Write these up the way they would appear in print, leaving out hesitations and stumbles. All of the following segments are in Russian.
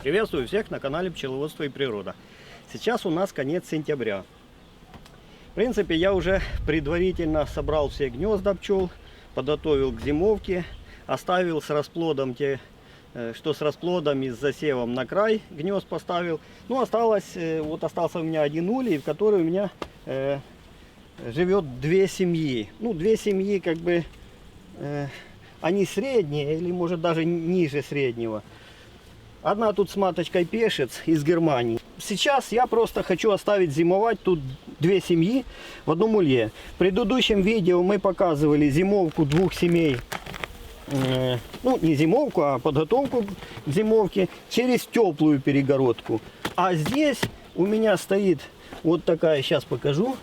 Приветствую всех на канале Пчеловодство и природа. Сейчас у нас конец сентября. В принципе, я уже предварительно собрал все гнезда пчел, подготовил к зимовке, оставил с расплодом те, что с расплодом и с засевом на край гнезд поставил. Ну, остался у меня один улей, в который у меня живет две семьи. Ну, две семьи как бы, они средние или может даже ниже среднего. Одна тут с маточкой Пешец из Германии. Сейчас я просто хочу оставить зимовать тут две семьи в одном улье. В предыдущем видео мы показывали зимовку двух семей. Ну, не зимовку, а подготовку к зимовке через теплую перегородку. А здесь у меня стоит вот такая, сейчас покажу.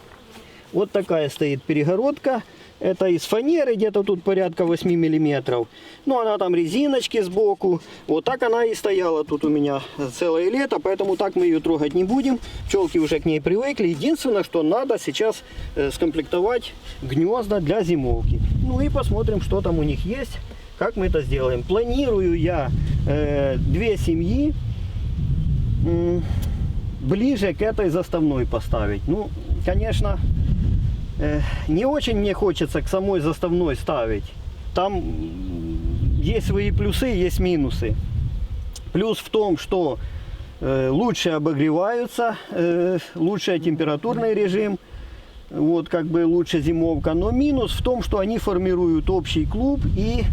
Вот такая стоит перегородка. Это из фанеры, где-то тут порядка 8 миллиметров. Ну, она там резиночки сбоку. Вот так она и стояла тут у меня целое лето, поэтому так мы ее трогать не будем. Пчелки уже к ней привыкли. Единственное, что надо сейчас скомплектовать гнезда для зимовки. Ну и посмотрим, что там у них есть, как мы это сделаем. Планирую я две семьи ближе к этой заставной поставить. Ну, конечно, не очень мне хочется к самой заставной ставить. Там есть свои плюсы, есть минусы. Плюс в том, что лучше обогреваются, лучше температурный режим, вот как бы лучше зимовка. Но минус в том, что они формируют общий клуб и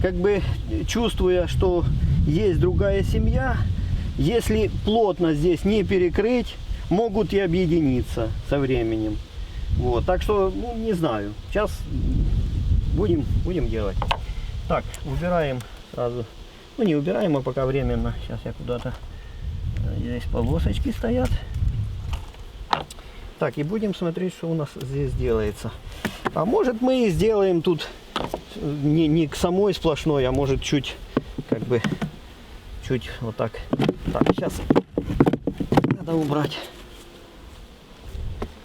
как бы чувствуя, что есть другая семья, если плотно здесь не перекрыть, могут и объединиться со временем. Вот, так что, ну, не знаю. Сейчас будем делать. Так, убираем сразу. Ну, не убираем, а пока временно. Сейчас я куда-то... Здесь полосочки стоят. Так, и будем смотреть, что у нас здесь делается. А может, мы и сделаем тут не к самой сплошной, а может чуть, как бы, чуть вот так. Так, сейчас надо убрать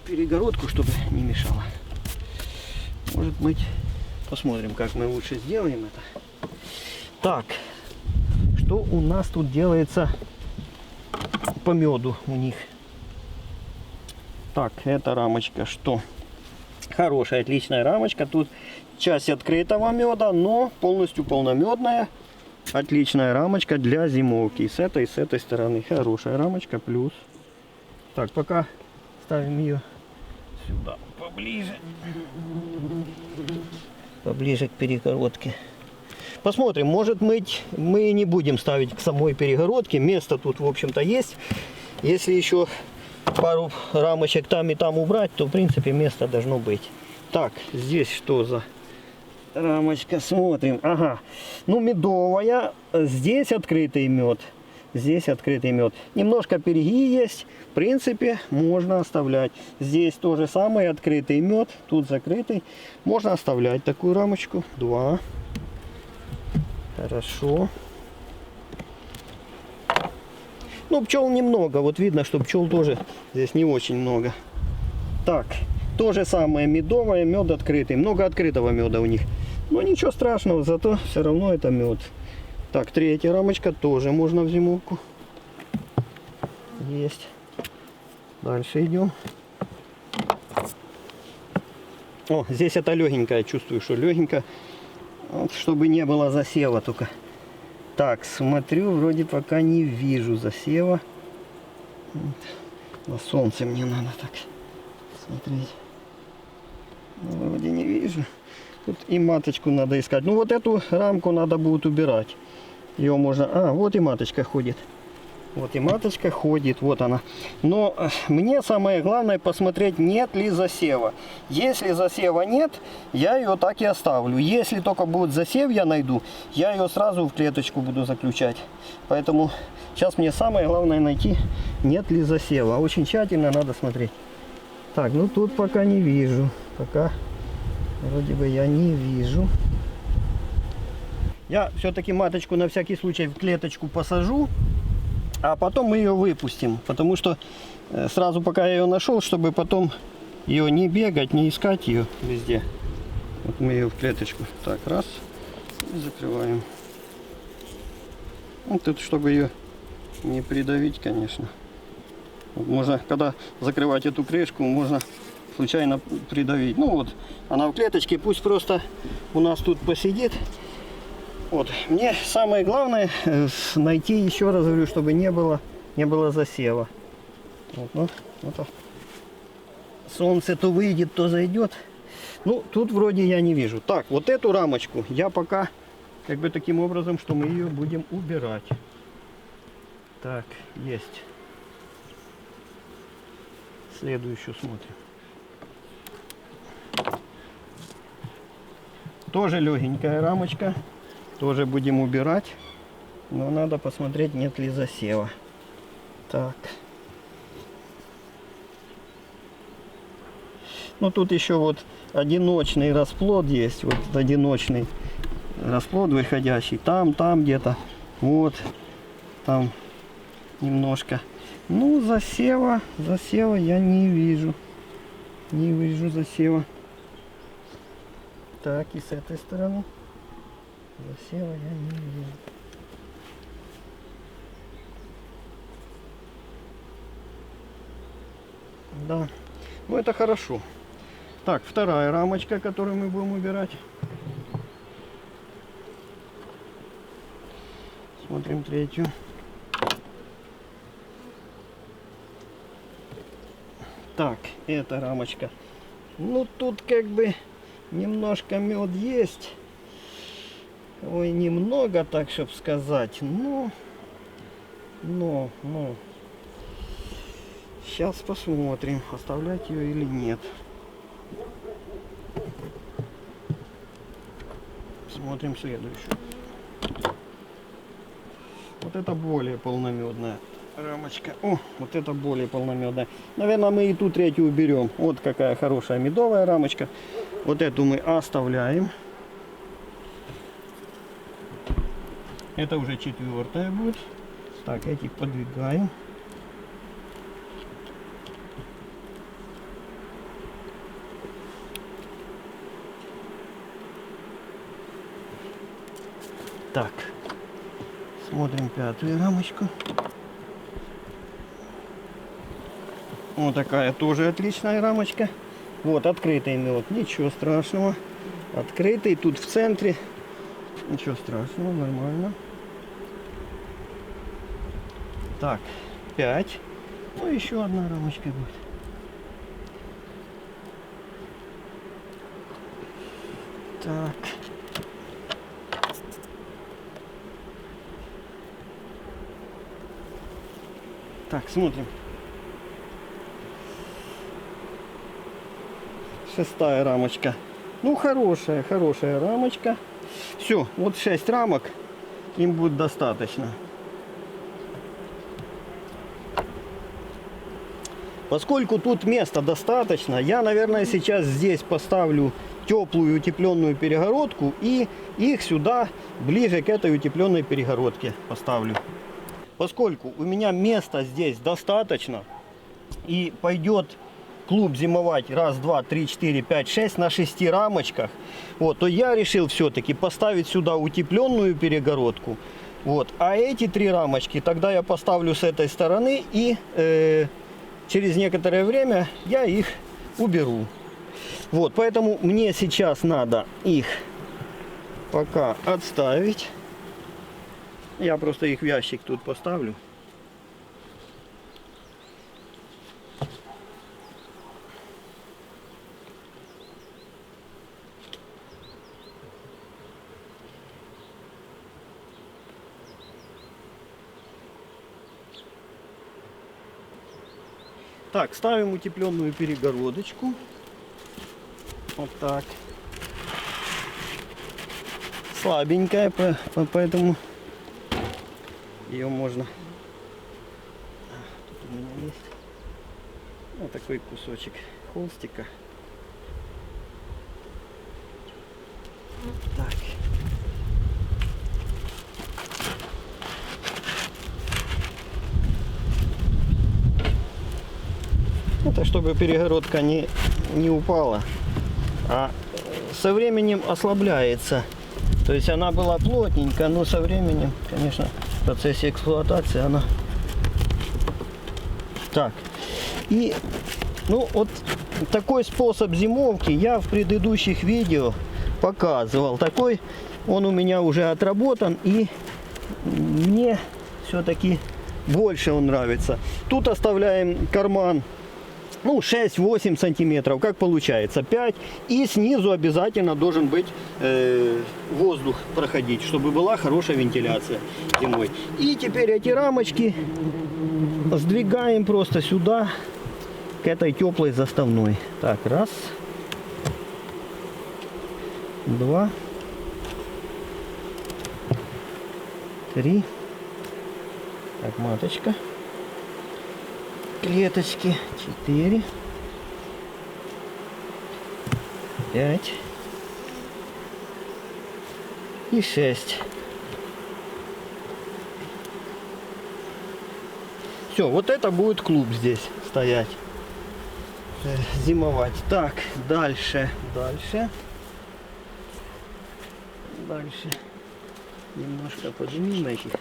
перегородку, чтобы не мешало. Может быть, посмотрим, как мы лучше сделаем это. Так, что у нас тут делается по меду у них? Так, эта рамочка что? Хорошая, отличная рамочка. Тут часть открытого меда, но полностью полномедная. Отличная рамочка для зимовки. И с этой стороны хорошая рамочка. Плюс. Так, пока ставим ее сюда поближе к перегородке. Посмотрим, может быть, мы не будем ставить к самой перегородке. Место тут, в общем-то, есть. Если еще пару рамочек там и там убрать, то, в принципе, место должно быть. Так, здесь что за рамочка? Смотрим. Ага. Ну, медовая. Здесь открытый мед. Здесь открытый мед. Немножко перьги есть. В принципе, можно оставлять. Здесь тоже самый открытый мед. Тут закрытый. Можно оставлять такую рамочку. Два. Хорошо. Ну, пчел немного. Вот видно, что пчел тоже здесь не очень много. Так. То же самое медовое. Мед открытый. Много открытого меда у них. Но ничего страшного. Зато все равно это мед. Так, третья рамочка тоже можно в зимовку. Есть. Дальше идем. О, здесь это легенькая. Чувствую, что легенько. Вот, чтобы не было засева только. Так, смотрю, вроде пока не вижу засева. Вот. На солнце мне надо так смотреть. Ну, вроде не вижу. Тут и маточку надо искать. Ну, вот эту рамку надо будет убирать. Ее можно... А, вот и маточка ходит. Вот и маточка ходит. Вот она. Но мне самое главное посмотреть, нет ли засева. Если засева нет, я ее так и оставлю. Если только будет засев, я найду, я ее сразу в клеточку буду заключать. Поэтому сейчас мне самое главное найти, нет ли засева. Очень тщательно надо смотреть. Так, ну тут пока не вижу. Пока вроде бы я не вижу. Я все-таки маточку на всякий случай в клеточку посажу, а потом мы ее выпустим. Потому что сразу пока я ее нашел, чтобы потом ее не бегать, не искать ее везде. Вот мы ее в клеточку. Так, раз. И закрываем. Вот это, чтобы ее не придавить, конечно. Вот можно, когда закрывать эту крышку, можно случайно придавить. Ну вот, она в клеточке, пусть просто у нас тут посидит. Вот, мне самое главное найти, еще раз говорю, чтобы не было засева. Вот, ну, вот. Солнце то выйдет, то зайдет. Ну, тут вроде я не вижу. Так, вот эту рамочку я пока как бы таким образом, что мы ее будем убирать. Так, есть. Следующую смотрим. Тоже легенькая рамочка. Тоже будем убирать. Но надо посмотреть, нет ли засева. Так. Ну тут еще вот одиночный расплод есть. Вот одиночный расплод выходящий. Там где-то. Вот. Там немножко. Ну, засева я не вижу. Не вижу засева. Так, и с этой стороны. Засева я не вижу. Да. Ну, это хорошо. Так, вторая рамочка, которую мы будем убирать. Смотрим третью. Так, эта рамочка. Ну, тут как бы немножко мед есть. Ой, немного, так, чтобы сказать. Но. Сейчас посмотрим, оставлять ее или нет. Смотрим следующую. Вот это более полномедная рамочка. О, вот это более полномедная. Наверное, мы и ту третью уберем. Вот какая хорошая медовая рамочка. Вот эту мы оставляем. Это уже четвертая будет. Так, эти подвигаем. Так, смотрим пятую рамочку. Вот такая тоже отличная рамочка. Вот открытый мед, ничего страшного. Открытый тут в центре. Ничего страшного, нормально. Так, 5. Ну, еще одна рамочка будет. Так. Так, смотрим. Шестая рамочка. Ну, хорошая рамочка. Все, вот 6 рамок. Им будет достаточно. Поскольку тут места достаточно, я, наверное, сейчас здесь поставлю теплую утепленную перегородку и их сюда, ближе к этой утепленной перегородке поставлю. Поскольку у меня места здесь достаточно и пойдет клуб зимовать раз, два, три, четыре, пять, 6 на 6 рамочках, вот, то я решил все-таки поставить сюда утепленную перегородку. Вот, а эти 3 рамочки тогда я поставлю с этой стороны и через некоторое время я их уберу. Вот, поэтому мне сейчас надо их пока отставить. Я просто их в ящик тут поставлю. Так, ставим утепленную перегородочку. Вот так. Слабенькая, поэтому ее можно... Тут у меня есть вот такой кусочек холстика. Так. Это чтобы перегородка не упала, а со временем ослабляется. То есть она была плотненькая, но со временем, конечно, в процессе эксплуатации она Так. И, ну, вот такой способ зимовки я в предыдущих видео показывал. Такой он у меня уже отработан, и мне все-таки больше он нравится. Тут оставляем карман, ну, 6-8 сантиметров, как получается, 5. И снизу обязательно должен быть воздух проходить, чтобы была хорошая вентиляция зимой. И теперь эти рамочки сдвигаем просто сюда, к этой теплой заставной. Так, раз, два, три. Так, маточка. Клеточки. 4. 5. И 6. Все, вот это будет клуб здесь стоять. Зимовать. Так, дальше. Немножко поднимем этих.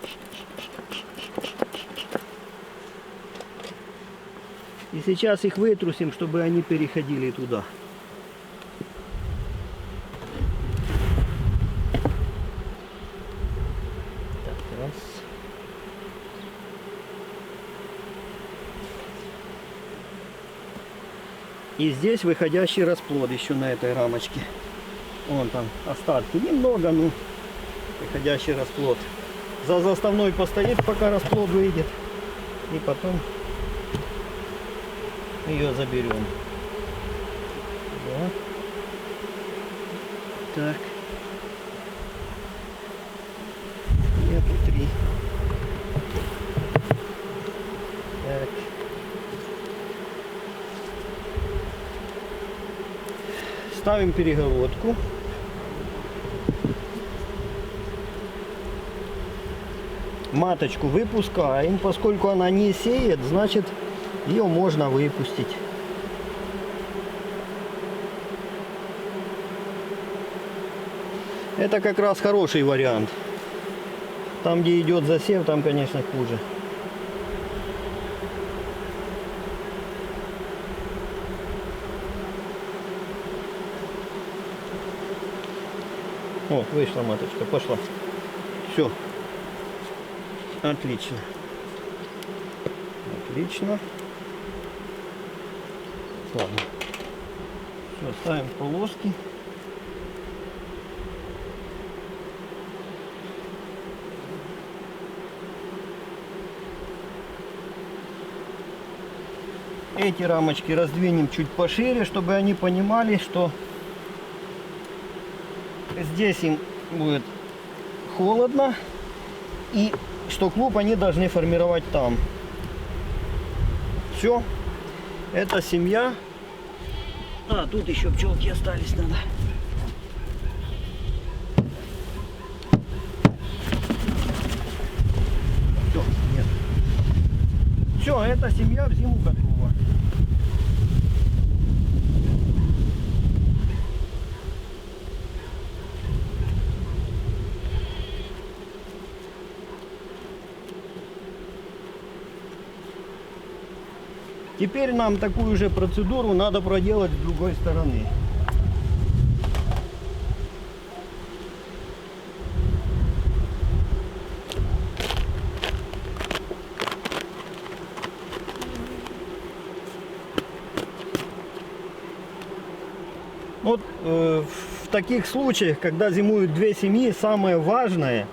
И сейчас их вытрусим, чтобы они переходили туда. Так, раз. И здесь выходящий расплод еще на этой рамочке. Вон там остатки. Немного, но выходящий расплод. За заставной постоит, пока расплод выйдет. И потом ее заберем. Да. Так. Нету 3. Так. Ставим перегородку. Маточку выпускаем, поскольку она не сеет, значит ее можно выпустить. Это как раз хороший вариант. Там, где идет засев, там, конечно, хуже. Вот, вышла маточка, пошла. Все. Отлично. Отлично. Ладно. Все, ставим полоски. Эти рамочки раздвинем чуть пошире, чтобы они понимали, что здесь им будет холодно, и что клуб они должны формировать там. Все. Это семья. А, тут еще пчелки остались, надо. Все, нет. Все, эта семья в зиму готова. Теперь нам такую же процедуру надо проделать с другой стороны. Вот в таких случаях, когда зимуют две семьи, самое важное,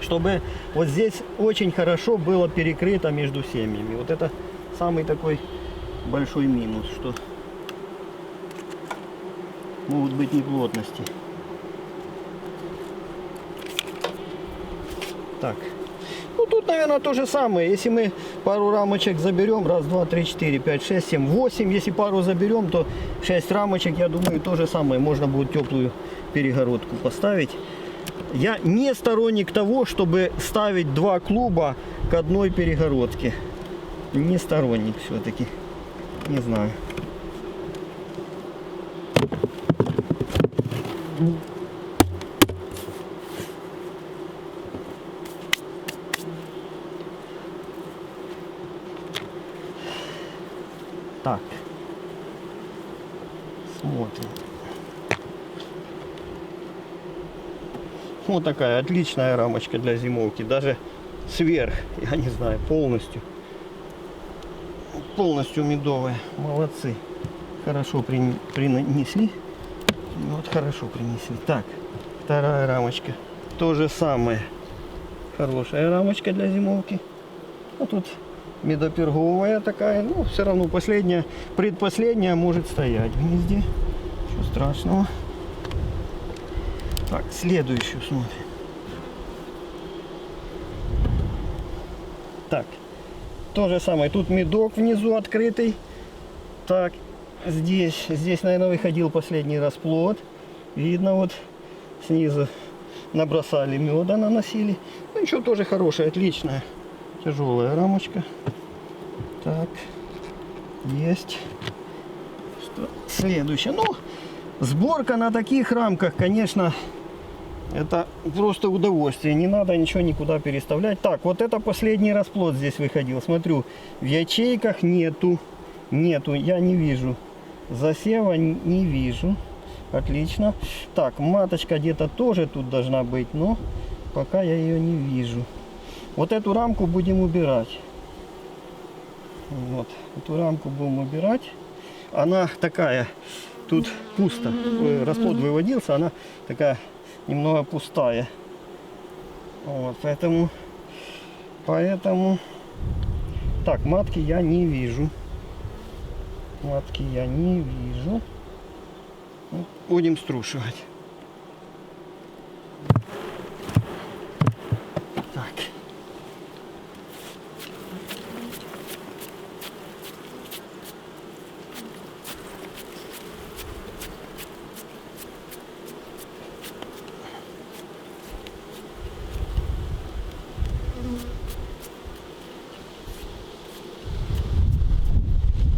чтобы вот здесь очень хорошо было перекрыто между семьями. Вот это самый такой большой минус, что могут быть неплотности. Так. Ну тут, наверное, то же самое. Если мы пару рамочек заберем, раз, два, три, четыре, пять, шесть, семь, 8. Если пару заберем, то 6 рамочек, я думаю, то же самое. Можно будет теплую перегородку поставить. Я не сторонник того, чтобы ставить 2 клуба к одной перегородке. Не сторонник все-таки. Не знаю. Так. Смотрим. Вот такая отличная рамочка для зимовки. Даже сверх, я не знаю, полностью. Полностью медовая. Молодцы. Хорошо принесли. Вот хорошо принесли. Так, вторая рамочка. То же самое. Хорошая рамочка для зимовки. А тут медоперговая такая. Ну, все равно последняя, предпоследняя может стоять в гнезде. Ничего страшного. Так, следующую смотрим. Так, то же самое. Тут медок внизу открытый. Так, здесь, наверное, выходил последний расплод. Видно, вот снизу набросали меда, наносили. Ну, ничего, тоже хорошая, отличная. Тяжелая рамочка. Так, есть. Что? Следующая. Ну, сборка на таких рамках, конечно, это просто удовольствие. Не надо ничего никуда переставлять. Так, вот это последний расплод здесь выходил. Смотрю, в ячейках нету. Я не вижу. Засева не вижу. Отлично. Так, маточка где-то тоже тут должна быть, но пока я ее не вижу. Вот эту рамку будем убирать. Вот, эту рамку будем убирать. Она такая, тут пусто. Расплод выводился, она такая немного пустая. Вот, поэтому так, матки я не вижу. Матки я не вижу. Будем струшивать. Так.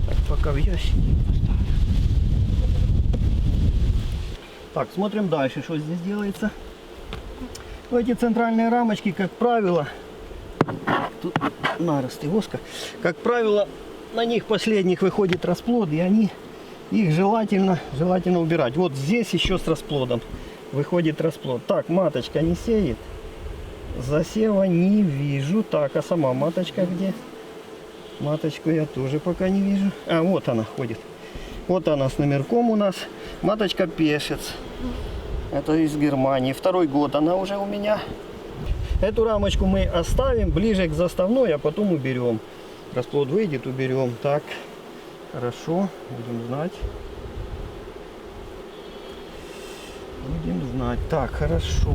Так, пока в ящике поставлю. Так, смотрим дальше, что здесь делается. Ну, эти центральные рамочки, как правило, тут наросты воска, как правило, на них последних выходит расплод, и их желательно убирать. Вот здесь еще с расплодом выходит расплод. Так, маточка не сеет, засева не вижу. Так, а сама маточка где? Маточку я тоже пока не вижу. А, вот она ходит. Вот она с номерком у нас. Маточка Пешец. Это из Германии. Второй год она уже у меня. Эту рамочку мы оставим ближе к заставной, а потом уберем. Расплод выйдет, уберем. Так, хорошо. Будем знать. Будем знать. Так, хорошо.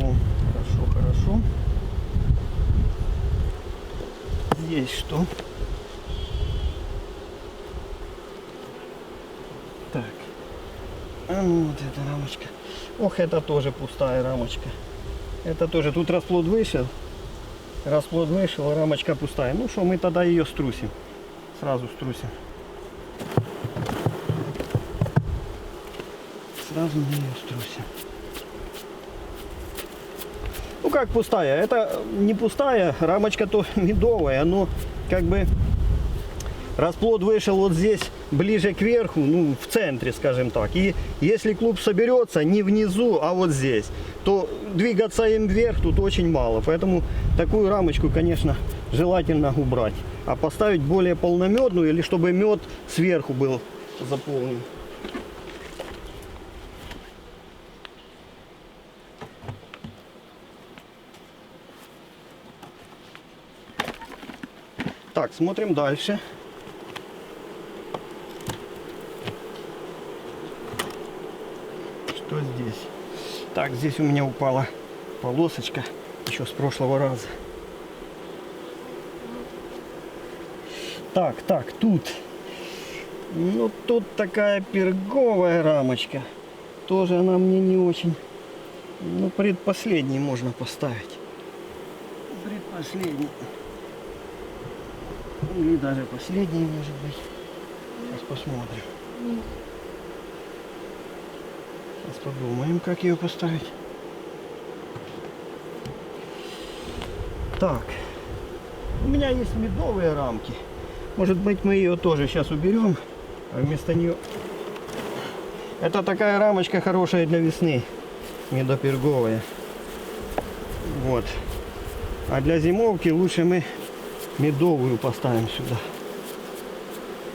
Хорошо. Здесь что? Так. А ну вот эта рамочка. Ох, это тоже пустая рамочка. Это тоже. Тут расплод вышел. А рамочка пустая. Ну что, мы тогда ее струсим. Сразу струсим. Сразу мы ее струсим. Ну как пустая? Это не пустая. Рамочка то медовая. Но как бы расплод вышел вот здесь ближе к верху, ну в центре, скажем так. И если клуб соберется не внизу, а вот здесь, то двигаться им вверх тут очень мало. Поэтому такую рамочку, конечно, желательно убрать. А поставить более полномедную, или чтобы мед сверху был заполнен. Так, смотрим дальше. Что здесь? Так, здесь у меня упала полосочка еще с прошлого раза. Так, тут. Ну, тут такая перговая рамочка. Тоже она мне не очень. Ну, предпоследний можно поставить. Предпоследний. Или даже последний, может быть. Сейчас посмотрим. Сейчас подумаем, как ее поставить. Так. У меня есть медовые рамки. Может быть, мы ее тоже сейчас уберем. А вместо нее... Это такая рамочка хорошая для весны. Медоперговая. Вот. А для зимовки лучше мы медовую поставим сюда.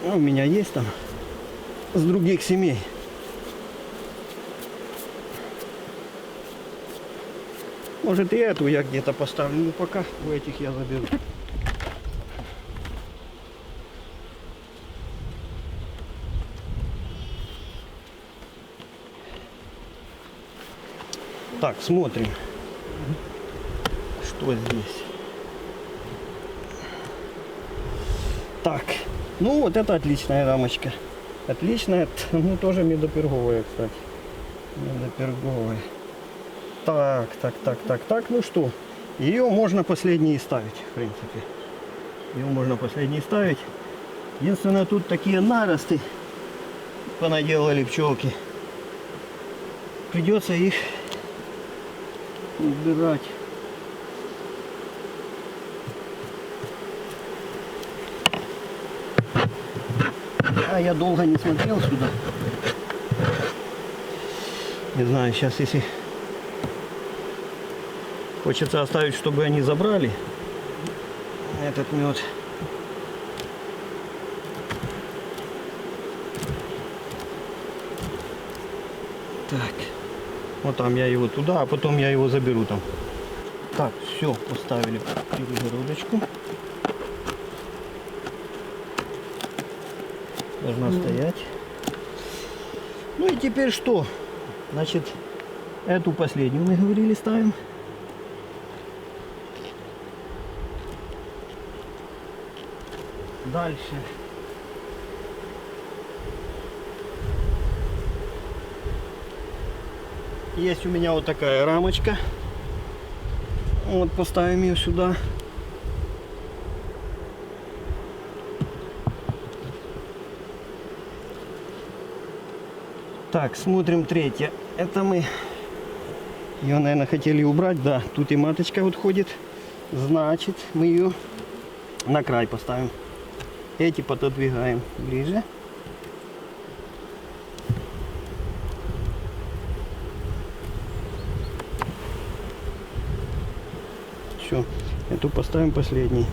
Ну, у меня есть там с других семей. Может и эту я где-то поставлю, но пока у этих я заберу. Так, смотрим, что здесь. Так, ну вот это отличная рамочка. Отличная, ну тоже медоперговая, кстати. Медоперговая. Так, ну что, ее можно последней ставить, в принципе. Ее можно последней ставить. Единственное, тут такие наросты понаделали пчелки. Придется их убирать. А я долго не смотрел сюда. Не знаю, сейчас если хочется оставить, чтобы они забрали этот мед. Так. Вот там я его туда, а потом я его заберу там. Так, все, поставили перегородочку. Должна стоять. Ну и теперь что? Значит, эту последнюю мы говорили ставим. Дальше. Есть у меня вот такая рамочка. Вот поставим ее сюда. Так, смотрим третье. Это мы ее, наверное, хотели убрать. Да, тут и маточка вот ходит. Значит, мы ее на край поставим. Эти пододвигаем ближе. Все, эту поставим последней.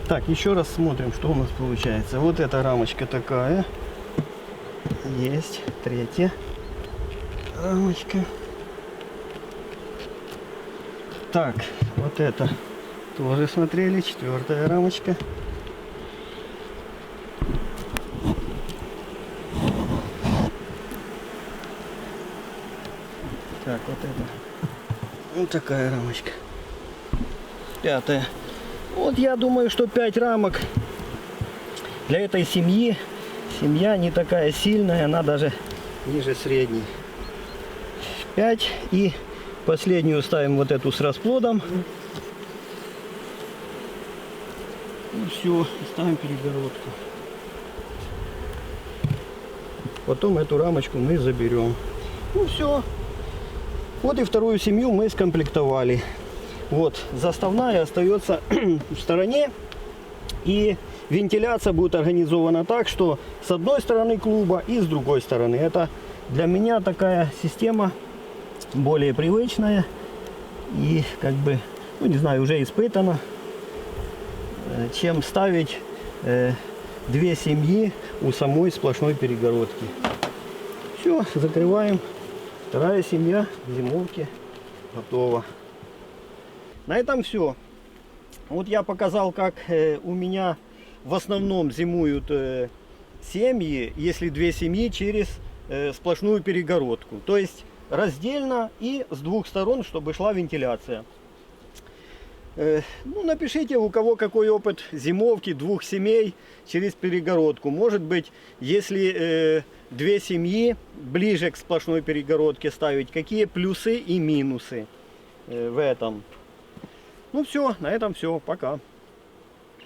Так, еще раз смотрим, что у нас получается. Вот эта рамочка такая. Есть. Третья рамочка. Так, вот это тоже смотрели. Четвертая рамочка. Так, вот это. Вот такая рамочка. Пятая. Вот я думаю, что 5 рамок для этой семьи. Семья не такая сильная, она даже ниже средней. 5. И последнюю ставим вот эту с расплодом. И все, ставим перегородку. Потом эту рамочку мы заберем. Ну все. Вот и вторую семью мы скомплектовали. Вот, заставная остается в стороне, и вентиляция будет организована так, что с одной стороны клуба и с другой стороны. Это для меня такая система более привычная и как бы, ну не знаю, уже испытана, чем ставить 2 семьи у самой сплошной перегородки. Все, закрываем. Вторая семья зимовки готова. На этом все. Вот я показал, как у меня в основном зимуют семьи, если 2 семьи через сплошную перегородку. То есть раздельно и с 2 сторон, чтобы шла вентиляция. Ну, напишите, у кого какой опыт зимовки 2 семей через перегородку. Может быть, если 2 семьи ближе к сплошной перегородке ставить, какие плюсы и минусы в этом. Ну все, на этом все. Пока.